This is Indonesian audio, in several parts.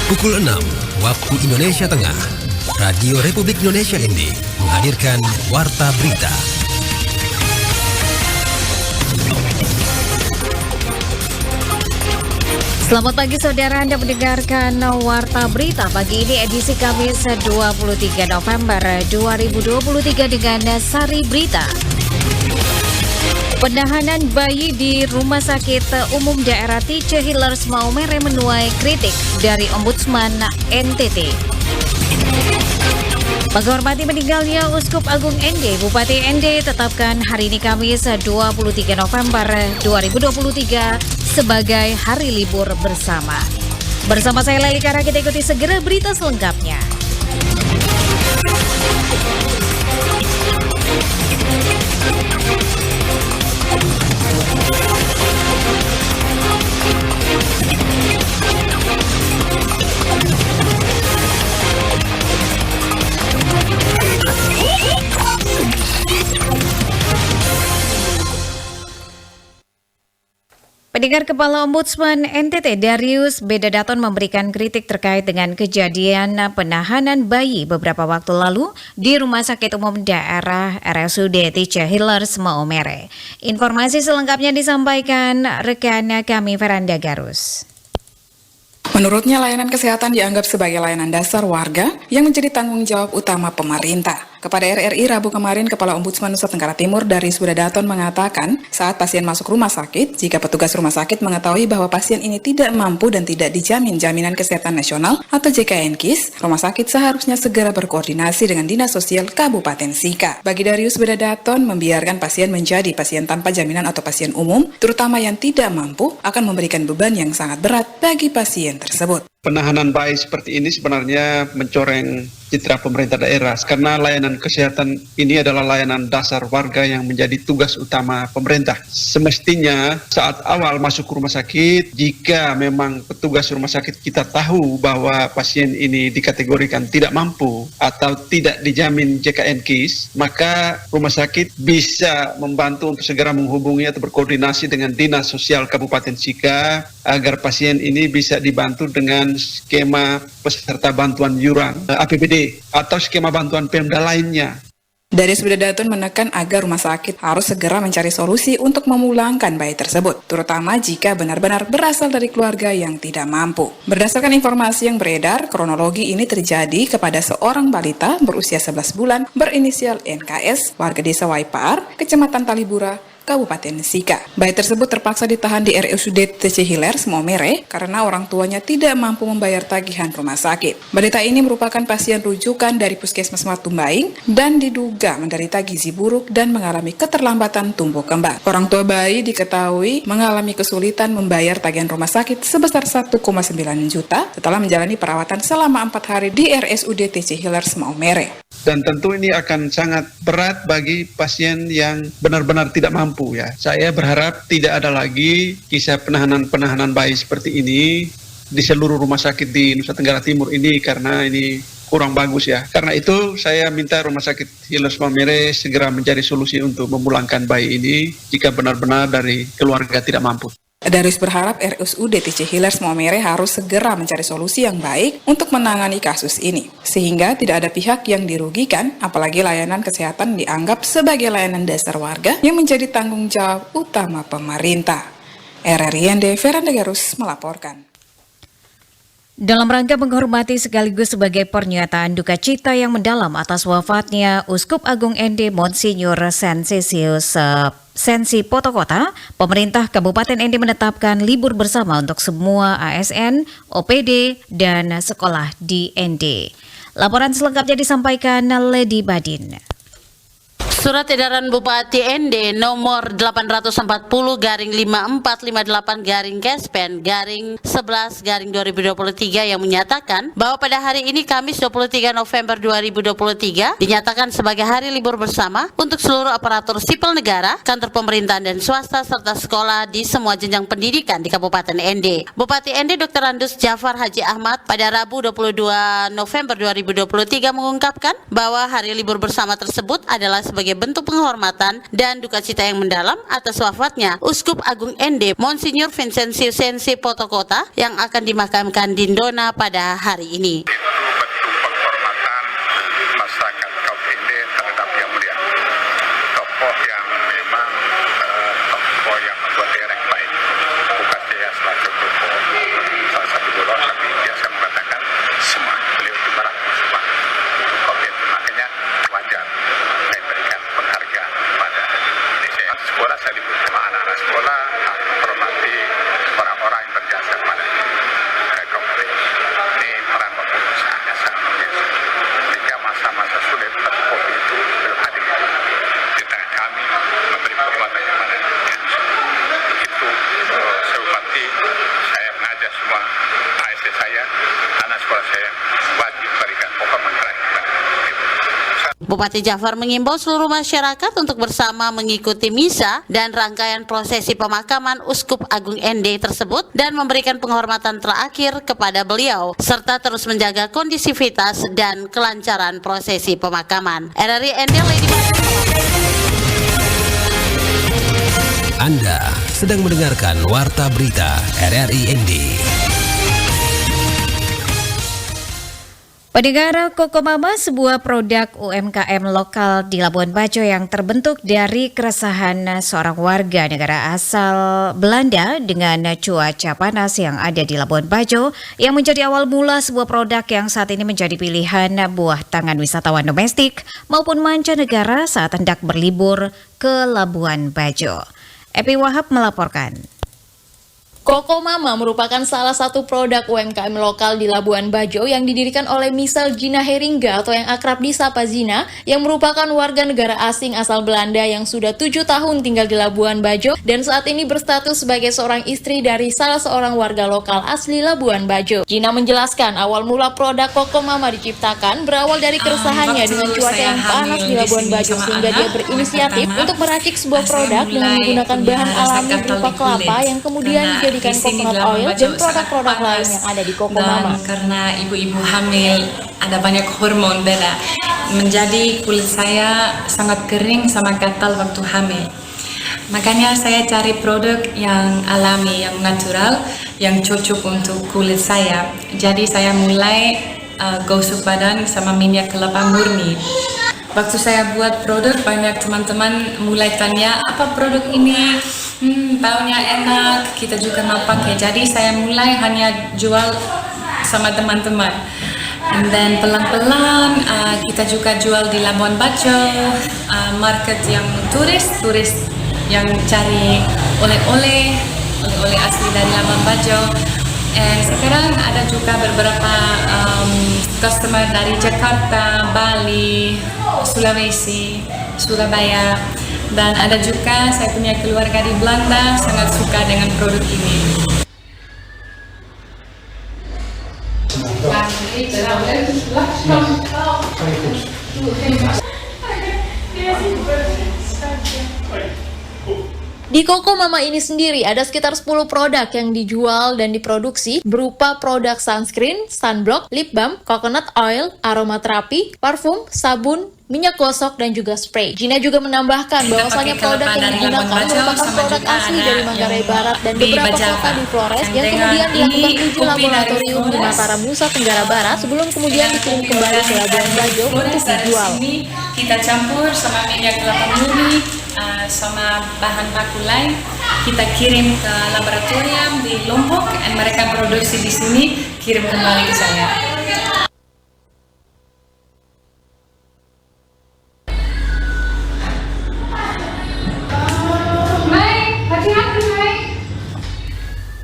Pukul 6 waktu Indonesia Tengah, Radio Republik Indonesia ND menghadirkan Warta Berita. Selamat pagi saudara, Anda mendengarkan Warta Berita pagi ini edisi Kamis 23 November 2023 dengan Sari Berita. Penahanan bayi di Rumah Sakit Umum Daerah Tice Hillers Maumere menuai kritik dari Ombudsman NTT. Menghormati meninggalnya Uskup Agung ND, Bupati ND tetapkan hari ini Kamis 23 November 2023 sebagai hari libur bersama. Bersama saya Leli Kara, kita ikuti segera berita selengkapnya. Pendengar, Kepala Ombudsman NTT Darius Bedadaton memberikan kritik terkait dengan kejadian penahanan bayi beberapa waktu lalu di Rumah Sakit Umum Daerah RSUD Tice Hillers Maumere. Informasi selengkapnya disampaikan rekan kami Veranda Garus. Menurutnya, layanan kesehatan dianggap sebagai layanan dasar warga yang menjadi tanggung jawab utama pemerintah. Kepada RRI Rabu kemarin, Kepala Ombudsman Nusa Tenggara Timur Darius Bedadaton mengatakan saat pasien masuk rumah sakit, jika petugas rumah sakit mengetahui bahwa pasien ini tidak mampu dan tidak dijamin Jaminan Kesehatan Nasional atau JKN-KIS, rumah sakit seharusnya segera berkoordinasi dengan Dinas Sosial Kabupaten Sika. Bagi Darius Bedadaton, membiarkan pasien menjadi pasien tanpa jaminan atau pasien umum, terutama yang tidak mampu, akan memberikan beban yang sangat berat bagi pasien tersebut. Penahanan bayi seperti ini sebenarnya mencoreng citra pemerintah daerah karena layanan kesehatan ini adalah layanan dasar warga yang menjadi tugas utama pemerintah. Semestinya saat awal masuk ke rumah sakit, jika memang petugas rumah sakit kita tahu bahwa pasien ini dikategorikan tidak mampu atau tidak dijamin JKN-KIS, maka rumah sakit bisa membantu untuk segera menghubungi atau berkoordinasi dengan Dinas Sosial Kabupaten Sika agar pasien ini bisa dibantu dengan skema peserta bantuan iuran APBD atau skema bantuan Pemda lainnya. Darius Bedadaton menekan agar rumah sakit harus segera mencari solusi untuk memulangkan bayi tersebut, terutama jika benar-benar berasal dari keluarga yang tidak mampu. Berdasarkan informasi yang beredar, kronologi ini terjadi kepada seorang balita berusia 11 bulan berinisial NKS, warga desa Waipar, Kecamatan Talibura, Kabupaten Sika. Bayi tersebut terpaksa ditahan di RSUD Tice Hillers Maumere karena orang tuanya tidak mampu membayar tagihan rumah sakit. Balita ini merupakan pasien rujukan dari Puskesmas Matumbaing dan diduga menderita gizi buruk dan mengalami keterlambatan tumbuh kembang. Orang tua bayi diketahui mengalami kesulitan membayar tagihan rumah sakit sebesar 1,9 juta setelah menjalani perawatan selama 4 hari di RSUD Tice Hillers Maumere. Dan tentu ini akan sangat berat bagi pasien yang benar-benar tidak mampu ya. Saya berharap tidak ada lagi kisah penahanan bayi seperti ini di seluruh rumah sakit di Nusa Tenggara Timur ini karena ini kurang bagus ya. Karena itu saya minta Rumah Sakit Hillers Maumere segera mencari solusi untuk memulangkan bayi ini jika benar-benar dari keluarga tidak mampu. Darius berharap RSUD Tice Hillers Maumere harus segera mencari solusi yang baik untuk menangani kasus ini, sehingga tidak ada pihak yang dirugikan, apalagi layanan kesehatan dianggap sebagai layanan dasar warga yang menjadi tanggung jawab utama pemerintah. RRI ND Veranda Garus melaporkan. Dalam rangka menghormati sekaligus sebagai pernyataan duka cita yang mendalam atas wafatnya Uskup Agung ND Monsinyur Sensisius Sensi Potokota, pemerintah Kabupaten ND menetapkan libur bersama untuk semua ASN, OPD, dan sekolah di ND. Laporan selengkapnya disampaikan Lady Badin. Surat edaran Bupati ND nomor 854/5458-Kespen-11/2023 yang menyatakan bahwa pada hari ini Kamis 23 November 2023 dinyatakan sebagai hari libur bersama untuk seluruh aparatur sipil negara, kantor pemerintahan dan swasta serta sekolah di semua jenjang pendidikan di Kabupaten ND. Bupati ND Dr. Andus Jafar Haji Ahmad pada Rabu 22 November 2023 mengungkapkan bahwa hari libur bersama tersebut adalah sebagai sebagai bentuk penghormatan dan duka cita yang mendalam atas wafatnya Uskup Agung ND Monsinyur Vincenzius Sensi Potokota yang akan dimakamkan di Ndona pada hari ini. Itu bentuk penghormatan masyarakat kaum ND terhadap yang mulia. Tokoh yang memang tokoh yang membuat daerah yang baik. Bukan saya selaku tokoh salah satu guru, tapi biasa mengatakan semua. Beliau itu merangkul semua. Kaum ND, makanya wajar saya berikan penghargaan pada Indonesia. Sekolah saya libur sama anak-anak sekolah, hormati orang-orang yang berjasa pada kaum ND. Ini peran Bapak sangat biasa. Jika masa-masa sulit, tapi kopi itu belum hadir di tengah kami memberi penghormatan kepada itu. Saya hormati, saya mengajak semua ASD saya, anak sekolah saya wajib berikan penghormatan kepada ibu. Bupati Jafar mengimbau seluruh masyarakat untuk bersama mengikuti misa dan rangkaian prosesi pemakaman Uskup Agung ND tersebut dan memberikan penghormatan terakhir kepada beliau serta terus menjaga kondisivitas dan kelancaran prosesi pemakaman. RRI ND Lady Anda sedang mendengarkan Warta Berita RRI ND. Pendengar, Kokomama, sebuah produk UMKM lokal di Labuan Bajo yang terbentuk dari keresahan seorang warga negara asal Belanda dengan cuaca panas yang ada di Labuan Bajo, yang menjadi awal mula sebuah produk yang saat ini menjadi pilihan buah tangan wisatawan domestik maupun mancanegara saat hendak berlibur ke Labuan Bajo. Epi Wahab melaporkan. Kokomama merupakan salah satu produk UMKM lokal di Labuan Bajo yang didirikan oleh Misal Gina Heringa atau yang akrab disapa Zina, yang merupakan warga negara asing asal Belanda yang sudah 7 tahun tinggal di Labuan Bajo dan saat ini berstatus sebagai seorang istri dari salah seorang warga lokal asli Labuan Bajo. Gina menjelaskan awal mula produk Kokomama diciptakan berawal dari keresahannya dengan cuaca yang panas di Labuan Bajo sehingga dia berinisiatif untuk meracik sebuah produk dengan menggunakan bahan alami berupa kelapa yang kemudian dijadikan coconut oil dan produk-produk lain yang ada di Kokomama. Dan karena ibu-ibu hamil ada banyak hormon beda, menjadi kulit saya sangat kering sama gatal waktu hamil. Makanya saya cari produk yang alami, yang natural, yang cocok untuk kulit saya. Jadi saya mulai gosok badan sama minyak kelapa murni. Waktu saya buat produk, banyak teman-teman mulai tanya, apa produk ini? Baunya enak, kita juga mau pakai. Jadi saya mulai hanya jual sama teman-teman. And then pelan-pelan kita juga jual di Labuan Bajo, market yang turis yang cari oleh-oleh asli dari Labuan Bajo. And sekarang ada juga beberapa customer dari Jakarta, Bali, Sulawesi, Surabaya, dan ada juga saya punya keluarga di Belanda sangat suka dengan produk ini. Di Kokomama ini sendiri ada sekitar 10 produk yang dijual dan diproduksi berupa produk sunscreen, sunblock, lip balm, coconut oil, aromaterapi, parfum, sabun, minyak gosok, dan juga spray. Gina juga menambahkan bahwasanya produk yang digunakan merupakan produk asli dari Manggarai Barat dan beberapa kota di Flores yang kemudian dilakukan uji laboratorium di Mataram, Nusa Tenggara Barat sebelum kemudian dikirim kembali ke Labuan Bajo untuk dijual. Kita campur sama minyak kelapa murni sama bahan baku lain, kita kirim ke laboratorium di Lombok dan mereka produksi di sini, kirim kembali ke saya.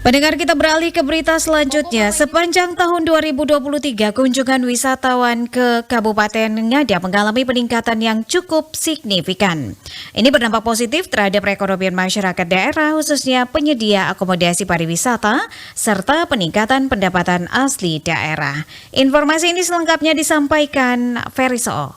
Pendengar, kita beralih ke berita selanjutnya. Sepanjang tahun 2023, kunjungan wisatawan ke Kabupaten Ngada mengalami peningkatan yang cukup signifikan. Ini berdampak positif terhadap perekonomian masyarakat daerah, khususnya penyedia akomodasi pariwisata, serta peningkatan pendapatan asli daerah. Informasi ini selengkapnya disampaikan Ferry Sool.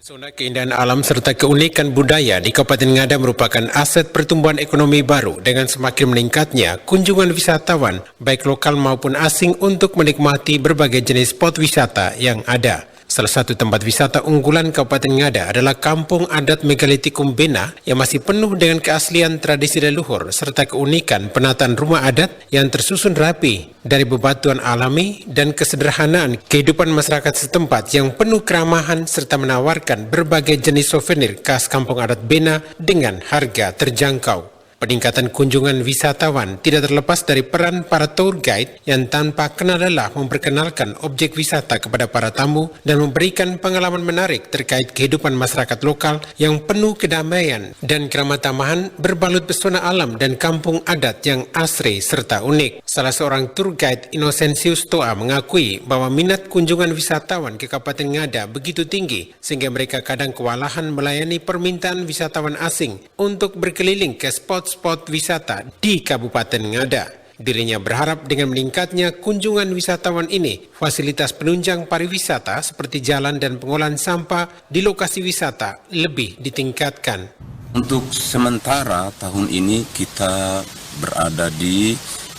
Zona keindahan alam serta keunikan budaya di Kabupaten Ngada merupakan aset pertumbuhan ekonomi baru dengan semakin meningkatnya kunjungan wisatawan baik lokal maupun asing untuk menikmati berbagai jenis spot wisata yang ada. Salah satu tempat wisata unggulan Kabupaten Ngada adalah Kampung Adat Megalitikum Bena yang masih penuh dengan keaslian tradisi leluhur serta keunikan penataan rumah adat yang tersusun rapi dari bebatuan alami dan kesederhanaan kehidupan masyarakat setempat yang penuh keramahan serta menawarkan berbagai jenis souvenir khas Kampung Adat Bena dengan harga terjangkau. Peningkatan kunjungan wisatawan tidak terlepas dari peran para tour guide yang tanpa kenal lelah memperkenalkan objek wisata kepada para tamu dan memberikan pengalaman menarik terkait kehidupan masyarakat lokal yang penuh kedamaian dan keramah tamahan berbalut pesona alam dan kampung adat yang asri serta unik. Salah seorang tour guide Inosensius Toa mengakui bahwa minat kunjungan wisatawan ke Kabupaten Ngada begitu tinggi sehingga mereka kadang kewalahan melayani permintaan wisatawan asing untuk berkeliling ke spot wisata di Kabupaten Ngada. Dirinya berharap dengan meningkatnya kunjungan wisatawan ini, fasilitas penunjang pariwisata seperti jalan dan pengolahan sampah di lokasi wisata lebih ditingkatkan. Untuk sementara tahun ini kita berada di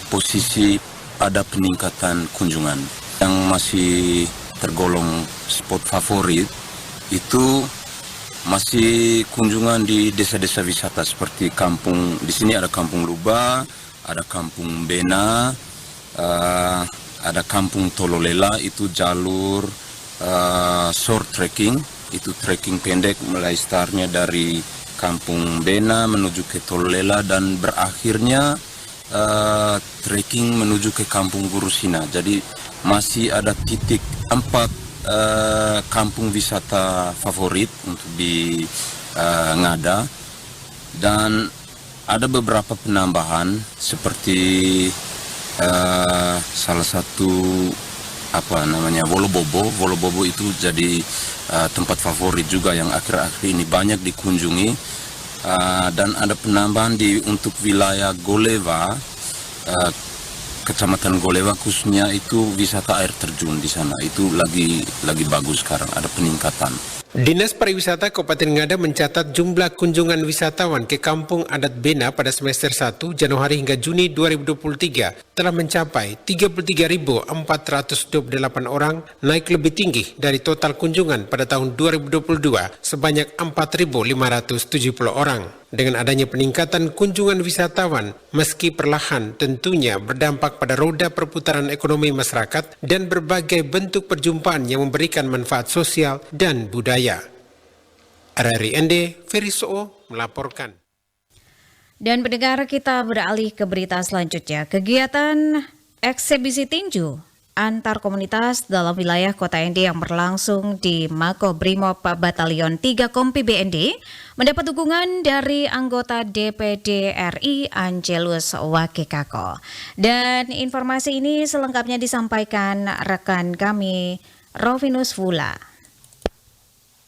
posisi ada peningkatan kunjungan. Yang masih tergolong spot favorit itu masih kunjungan di desa-desa wisata seperti kampung, di sini ada Kampung Luba, ada Kampung Bena, ada Kampung Tololela, itu jalur short trekking, itu trekking pendek mulai startnya dari Kampung Bena menuju ke Tololela dan berakhirnya trekking menuju ke Kampung Gurusina. Jadi masih ada titik 4 kampung wisata favorit untuk di Ngada, dan ada beberapa penambahan seperti salah satu Wolobobo itu jadi tempat favorit juga yang akhir-akhir ini banyak dikunjungi, dan ada penambahan untuk wilayah Golewa, Kecamatan Golewa khususnya itu wisata air terjun di sana itu lagi bagus sekarang, ada peningkatan. Dinas Pariwisata Kabupaten Ngada mencatat jumlah kunjungan wisatawan ke Kampung Adat Bena pada semester 1 Januari hingga Juni 2023 telah mencapai 33.428 orang, naik lebih tinggi dari total kunjungan pada tahun 2022 sebanyak 4.570 orang. Dengan adanya peningkatan kunjungan wisatawan, meski perlahan tentunya berdampak pada roda perputaran ekonomi masyarakat dan berbagai bentuk perjumpaan yang memberikan manfaat sosial dan budaya. RRI ND, Ferry Soo melaporkan. Dan pendengar, kita beralih ke berita selanjutnya. Kegiatan eksibisi tinju antar komunitas dalam wilayah Kota ND yang berlangsung di Makobrimob Batalion 3 Kompi BND mendapat dukungan dari anggota DPD RI Angelus Wakekako. Dan informasi ini selengkapnya disampaikan rekan kami Rovinus Vula.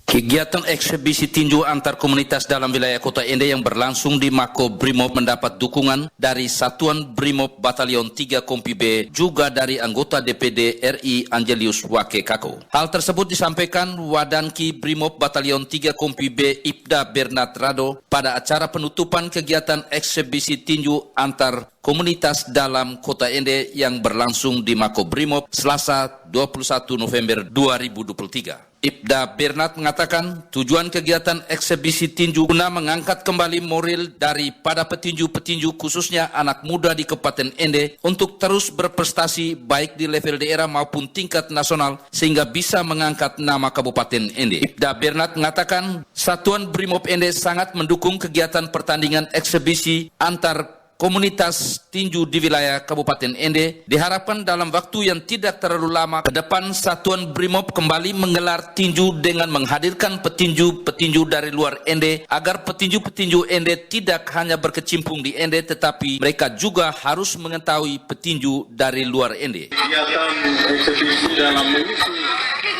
Kegiatan eksibisi tinju antar komunitas dalam wilayah Kota ND yang berlangsung di Makobrimob mendapat dukungan dari Satuan Brimob Batalion 3 Kompi B, juga dari anggota DPD RI Angelus Wakekako. Hal tersebut disampaikan Wadanki Brimob Batalion 3 Kompi B Ibda Bernard Rado pada acara penutupan kegiatan eksibisi tinju antar komunitas dalam Kota ND yang berlangsung di Makobrimob Selasa 21 November 2023. Ibda Bernard mengatakan tujuan kegiatan eksibisi tinju guna mengangkat kembali moral daripada petinju-petinju khususnya anak muda di Kabupaten ND untuk terus berprestasi baik di level daerah maupun tingkat nasional sehingga bisa mengangkat nama Kabupaten ND. Ibda Bernard mengatakan Satuan Brimob ND sangat mendukung kegiatan pertandingan eksibisi antar komunitas tinju di wilayah Kabupaten ND. Diharapkan dalam waktu yang tidak terlalu lama ke depan Satuan Brimob kembali menggelar tinju dengan menghadirkan petinju-petinju dari luar ND agar petinju-petinju ND tidak hanya berkecimpung di ND tetapi mereka juga harus mengetahui petinju dari luar ND. Kegiatan eksibisi dalam mengisi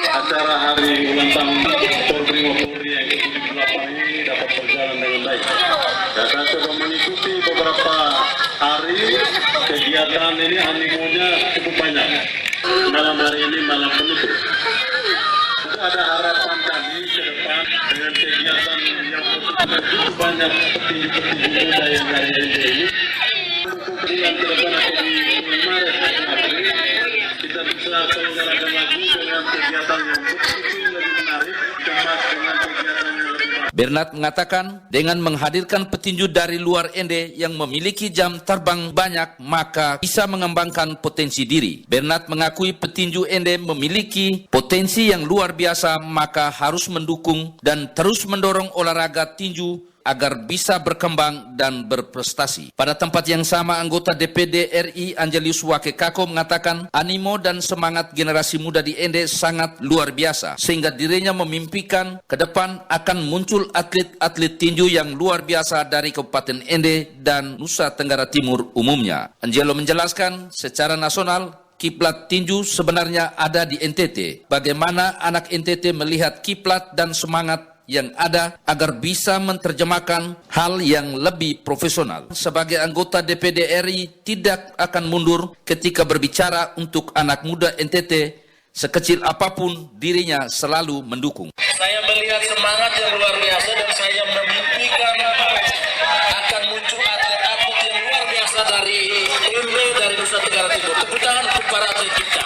acara hari ulang tahun Brimob Polri yang ke-78 ini dapat berjalan dengan baik. Dan saya sudah mengikuti beberapa hari kegiatan ini, animonya cukup banyak. Malam hari ini malam penutup. Ada harapan kami ke depan dengan kegiatan yang cukup banyak petinju-petinju muda yang dari ND ini. Untuk bulan ke depan atau di Maret, kita bisa bisa selenggarakan lagi dengan kegiatan yang betul-betul lebih menarik, kemas dengan kegiatan yang lebih baik. Bernard mengatakan, dengan menghadirkan petinju dari luar Ende yang memiliki jam terbang banyak, maka bisa mengembangkan potensi diri. Bernard mengakui petinju Ende memiliki potensi yang luar biasa, maka harus mendukung dan terus mendorong olahraga tinju agar bisa berkembang dan berprestasi. Pada tempat yang sama, anggota DPD RI Anjelius Wakekako mengatakan animo dan semangat generasi muda di Ende sangat luar biasa, sehingga dirinya memimpikan ke depan akan muncul atlet-atlet tinju yang luar biasa dari Kabupaten Ende dan Nusa Tenggara Timur umumnya. Angelo menjelaskan, secara nasional kiblat tinju sebenarnya ada di NTT. Bagaimana anak NTT melihat kiblat dan semangat yang ada agar bisa menerjemahkan hal yang lebih profesional. Sebagai anggota DPD RI tidak akan mundur ketika berbicara untuk anak muda NTT, sekecil apapun dirinya selalu mendukung. Saya melihat semangat yang luar biasa dan saya memimpikan akan muncul atlet-atlet yang luar biasa dari Ende, dari Nusa Tenggara Timur. Tepuk tangan untuk para atlet kita.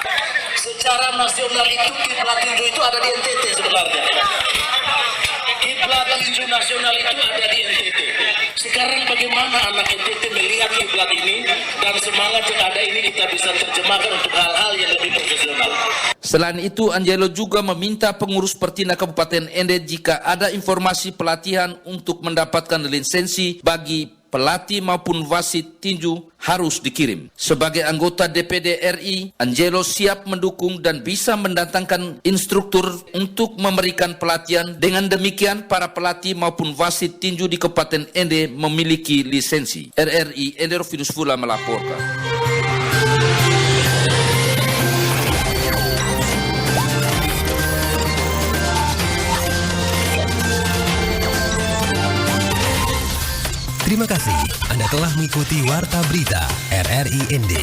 Secara nasional itu kiblat tinju itu ada di NTT sebenarnya. Kiblat tinju nasional itu ada di NTT. Sekarang bagaimana anak NTT melihat kiblat ini dan semangat yang ada ini kita bisa terjemahkan untuk hal-hal yang lebih profesional. Selain itu, Angelo juga meminta pengurus Pertina Kabupaten Ende jika ada informasi pelatihan untuk mendapatkan lisensi bagi pelatih maupun wasit tinju harus dikirim. Sebagai anggota DPD RI, Angelo siap mendukung dan bisa mendatangkan instruktur untuk memberikan pelatihan. Dengan demikian, para pelatih maupun wasit tinju di Kabupaten Ende memiliki lisensi. RRI Ende Rofinus Fula melaporkan. Terima kasih Anda telah mengikuti Warta Berita RRI ND.